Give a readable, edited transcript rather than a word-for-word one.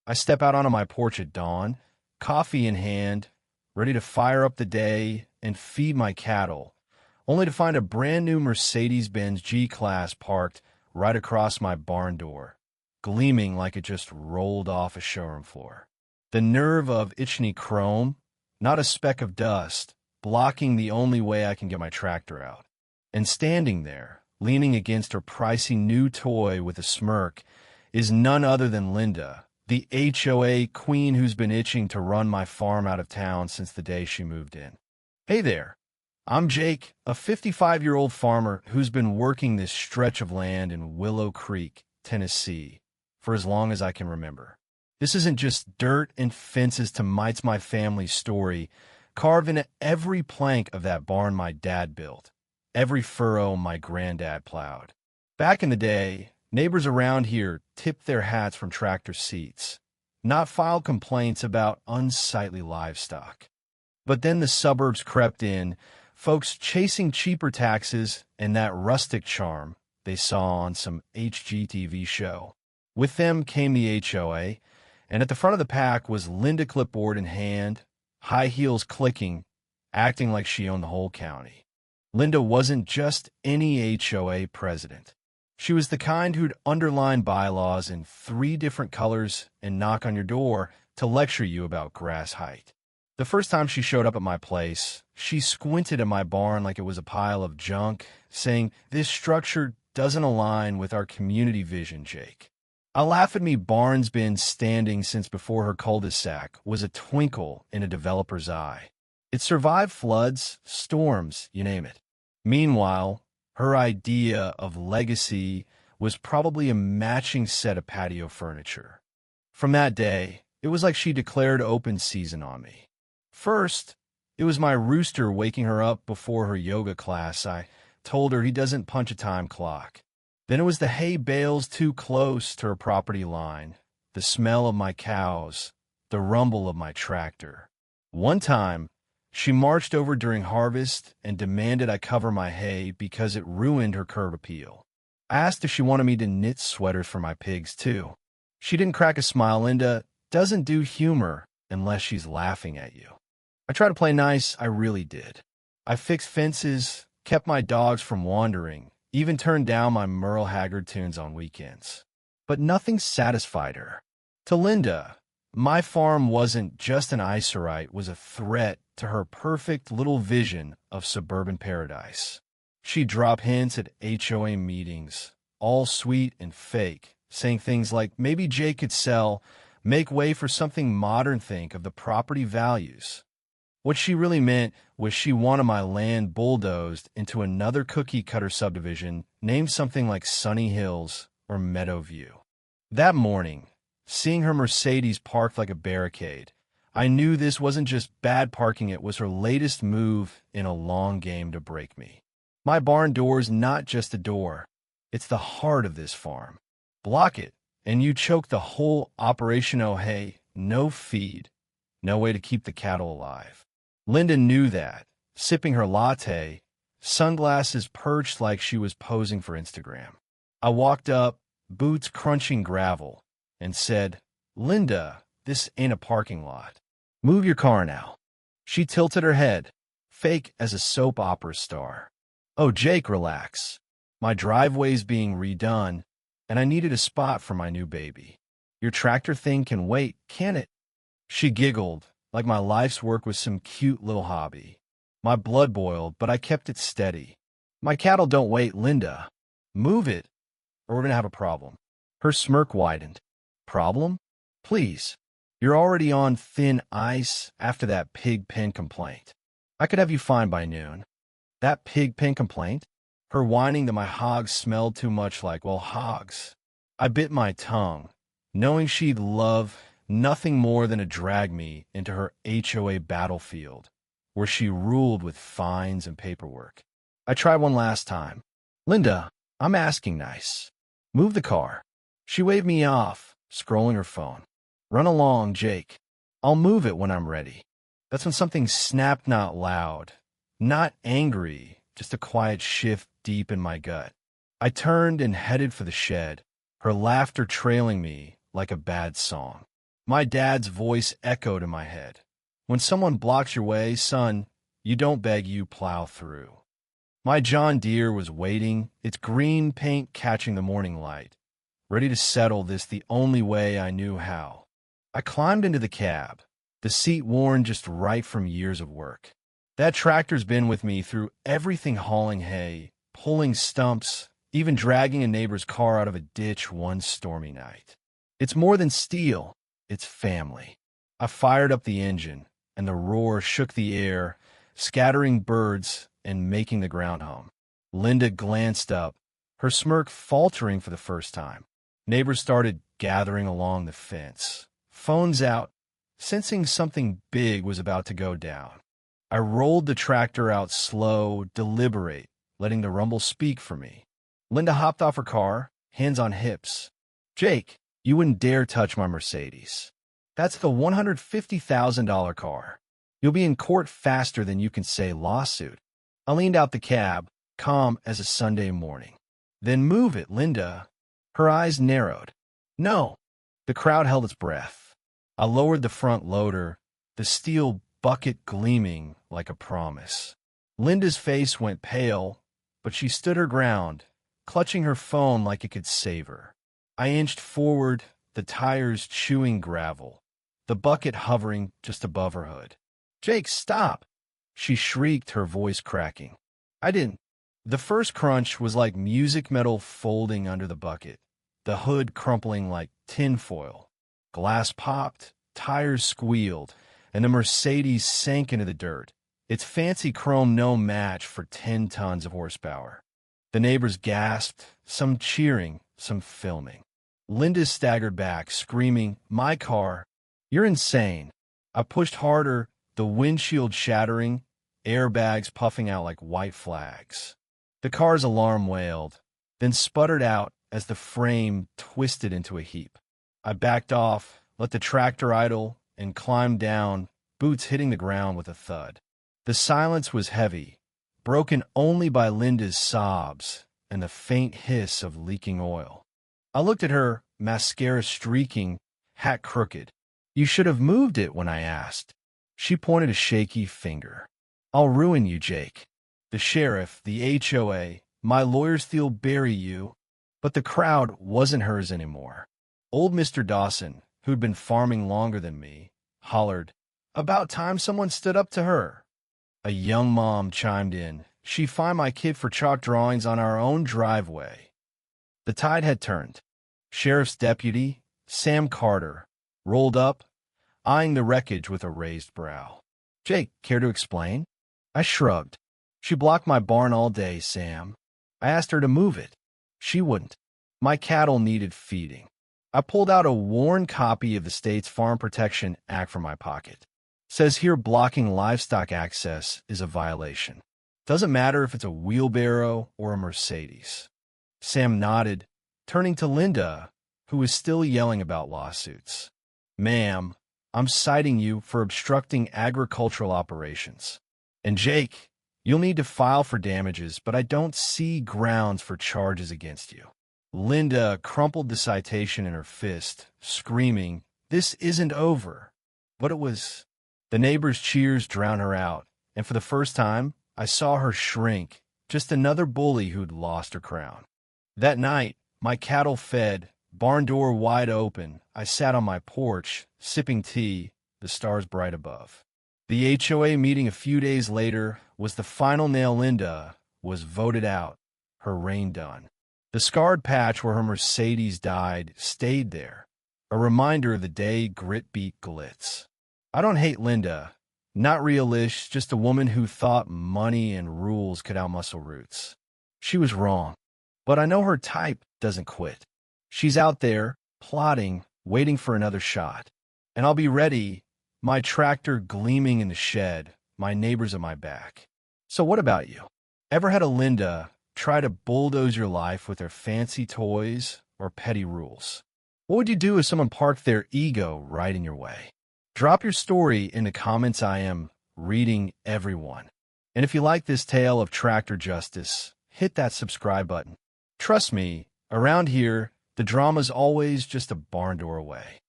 I step out onto my porch at dawn, coffee in hand, ready to fire up the day and feed my cattle, only to find a brand new Mercedes-Benz G-Class parked right across my barn door, gleaming like it just rolled off a showroom floor. The nerve of itchy chrome, not a speck of dust, blocking the only way I can get my tractor out. And standing there, leaning against her pricey new toy with a smirk, is none other than Linda, the HOA queen who's been itching to run my farm out of town since the day she moved in. Hey there. I'm Jake, a 55-year-old farmer who's been working this stretch of land in Willow Creek, Tennessee, for as long as I can remember. This isn't just dirt and fences to mites my family's story, carved into every plank of that barn my dad built, every furrow my granddad plowed. Back in the day, neighbors around here tipped their hats from tractor seats, not filed complaints about unsightly livestock. But then the suburbs crept in, folks chasing cheaper taxes and that rustic charm they saw on some HGTV show. With them came the HOA, and at the front of the pack was Linda clipboard in hand, high heels clicking, acting like she owned the whole county. Linda wasn't just any HOA president. She was the kind who'd underline bylaws in 3 different colors and knock on your door to lecture you about grass height. The first time she showed up at my place, she squinted at my barn like it was a pile of junk, saying, "This structure doesn't align with our community vision, Jake." A laugh at me barn's been standing since before her cul-de-sac was a twinkle in a developer's eye. It survived floods, storms, you name it. Meanwhile, her idea of legacy was probably a matching set of patio furniture. From that day, it was like she declared open season on me. First, it was my rooster waking her up before her yoga class. I told her he doesn't punch a time clock. Then it was the hay bales too close to her property line, the smell of my cows, the rumble of my tractor. One time, she marched over during harvest and demanded I cover my hay because it ruined her curb appeal. I asked if she wanted me to knit sweaters for my pigs, too. She didn't crack a smile. Linda doesn't do humor unless she's laughing at you. I tried to play nice, I really did. I fixed fences, kept my dogs from wandering, even turned down my Merle Haggard tunes on weekends. But nothing satisfied her. To Linda, my farm wasn't just an eyesore, it was a threat to her perfect little vision of suburban paradise. She'd drop hints at HOA meetings, all sweet and fake, saying things like, maybe Jake could sell, make way for something modern, think of the property values. What she really meant was she wanted my land bulldozed into another cookie-cutter subdivision named something like Sunny Hills or Meadowview. That morning, seeing her Mercedes parked like a barricade, I knew this wasn't just bad parking, it was her latest move in a long game to break me. My barn door's not just a door, it's the heart of this farm. Block it, and you choke the whole operation. Oh, hey, no feed, no way to keep the cattle alive. Linda knew that, sipping her latte, sunglasses perched like she was posing for Instagram. I walked up, boots crunching gravel, and said, "Linda, this ain't a parking lot. Move your car now." She tilted her head, fake as a soap opera star. "Oh, Jake, relax. My driveway's being redone, and I needed a spot for my new baby. Your tractor thing can wait, can't it?" She giggled, like my life's work was some cute little hobby. My blood boiled, but I kept it steady. "My cattle don't wait, Linda. Move it, or we're gonna have a problem." Her smirk widened. "Problem? Please. You're already on thin ice after that pig pen complaint. I could have you fined by noon." "That pig pen complaint?" Her whining that my hogs smelled too much like, well, hogs. I bit my tongue, knowing she'd love nothing more than to drag me into her HOA battlefield, where she ruled with fines and paperwork. I tried one last time. "Linda, I'm asking nice. Move the car." She waved me off, scrolling her phone. "Run along, Jake. I'll move it when I'm ready." That's when something snapped, not loud, not angry, just a quiet shift deep in my gut. I turned and headed for the shed, her laughter trailing me like a bad song. My dad's voice echoed in my head. When someone blocks your way, son, you don't beg, you plow through. My John Deere was waiting, its green paint catching the morning light, ready to settle this the only way I knew how. I climbed into the cab, the seat worn just right from years of work. That tractor's been with me through everything, hauling hay, pulling stumps, even dragging a neighbor's car out of a ditch one stormy night. It's more than steel, it's family. I fired up the engine, and the roar shook the air, scattering birds and making the ground hum. Linda glanced up, her smirk faltering for the first time. Neighbors started gathering along the fence, phones out, sensing something big was about to go down. I rolled the tractor out slow, deliberate, letting the rumble speak for me. Linda hopped off her car, hands on hips. Jake, you wouldn't dare touch my Mercedes. That's the $150,000 car. You'll be in court faster than you can say lawsuit. I leaned out the cab, calm as a Sunday morning. Then move it, Linda. Her eyes narrowed. No. The crowd held its breath. I lowered the front loader, the steel bucket gleaming like a promise. Linda's face went pale, but she stood her ground, clutching her phone like it could save her. I inched forward, the tires chewing gravel, the bucket hovering just above her hood. Jake, stop! She shrieked, her voice cracking. I didn't. The first crunch was like music metal folding under the bucket, the hood crumpling like tinfoil. Glass popped, tires squealed, and the Mercedes sank into the dirt, its fancy chrome no match for 10 tons of horsepower. The neighbors gasped, some cheering, some filming. Linda staggered back, screaming, "My car! You're insane!" I pushed harder, the windshield shattering, airbags puffing out like white flags. The car's alarm wailed, then sputtered out as the frame twisted into a heap. I backed off, let the tractor idle, and climbed down, boots hitting the ground with a thud. The silence was heavy, broken only by Linda's sobs and the faint hiss of leaking oil. I looked at her, mascara streaking, hat crooked. You should have moved it when I asked. She pointed a shaky finger. I'll ruin you, Jake. The sheriff, the HOA, my lawyers will bury you. But the crowd wasn't hers anymore. Old Mr. Dawson, who'd been farming longer than me, hollered, "About time someone stood up to her." A young mom chimed in. She fined my kid for chalk drawings on our own driveway. The tide had turned. Sheriff's deputy, Sam Carter, rolled up, eyeing the wreckage with a raised brow. Jake, care to explain? I shrugged. She blocked my barn all day, Sam. I asked her to move it. She wouldn't. My cattle needed feeding. I pulled out a worn copy of the state's Farm Protection Act from my pocket. Says here blocking livestock access is a violation. Doesn't matter if it's a wheelbarrow or a Mercedes. Sam nodded, turning to Linda, who was still yelling about lawsuits. Ma'am, I'm citing you for obstructing agricultural operations. And Jake, you'll need to file for damages, but I don't see grounds for charges against you. Linda crumpled the citation in her fist, screaming, "This isn't over." But it was. The neighbors' cheers drowned her out, and for the first time, I saw her shrink, just another bully who'd lost her crown. That night, my cattle fed, barn door wide open, I sat on my porch, sipping tea, the stars bright above. The HOA meeting a few days later was the final nail. Linda was voted out, her reign done. The scarred patch where her Mercedes died stayed there, a reminder of the day grit beat glitz. I don't hate Linda, not realish, just a woman who thought money and rules could outmuscle roots. She was wrong, but I know her type doesn't quit. She's out there, plotting, waiting for another shot. And I'll be ready, my tractor gleaming in the shed, my neighbors at my back. So what about you? Ever had a Linda try to bulldoze your life with their fancy toys or petty rules? What would you do if someone parked their ego right in your way? Drop your story in the comments. I am reading everyone. And if you like this tale of tractor justice, hit that subscribe button. Trust me, around here, the drama's always just a barn door away.